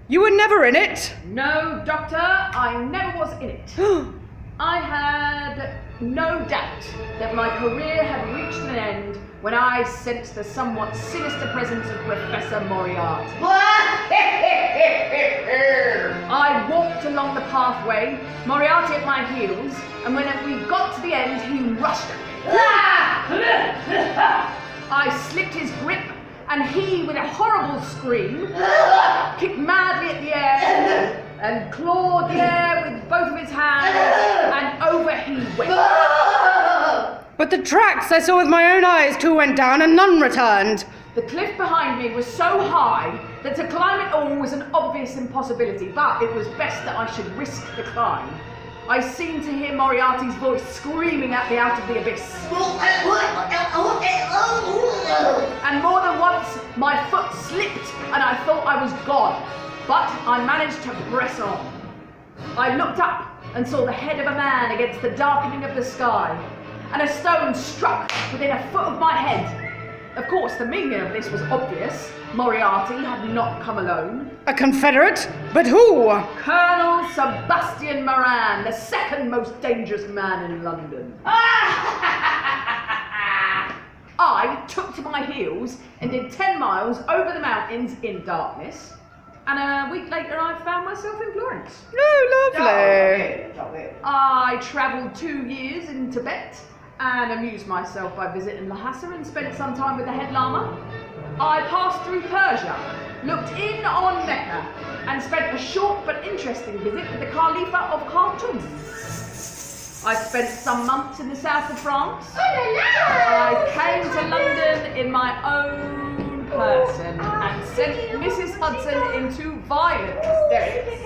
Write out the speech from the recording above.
You were never in it? No, Doctor, I never was in it. I had no doubt that my career had reached an end when I sensed the somewhat sinister presence of Professor Moriarty. I walked along the pathway, Moriarty at my heels, and when we got to the end, he rushed at me. I slipped his grip, and he, with a horrible scream, kicked madly at the air and clawed the air with both of his hands, and over he went. But the tracks I saw with my own eyes, 2 went down and none returned. The cliff behind me was so high that to climb it all was an obvious impossibility, but it was best that I should risk the climb. I seemed to hear Moriarty's voice screaming at me out of the abyss. And more than once, my foot slipped and I thought I was gone. But I managed to press on. I looked up and saw the head of a man against the darkening of the sky, and a stone struck within a foot of my head. Of course, the meaning of this was obvious. Moriarty had not come alone. A Confederate? But who? Colonel Sebastian Moran, the second most dangerous man in London. I took to my heels and did 10 miles over the mountains in darkness. And a week later, I found myself in Florence. Oh, lovely. I travelled 2 years in Tibet and amused myself by visiting Lhasa and spent some time with the head lama. I passed through Persia, looked in on Mecca, and spent a short but interesting visit with the Khalifa of Khartoum. I spent some months in the south of France. I came to London in my own person and sent Mrs. Hudson into violent hysterics.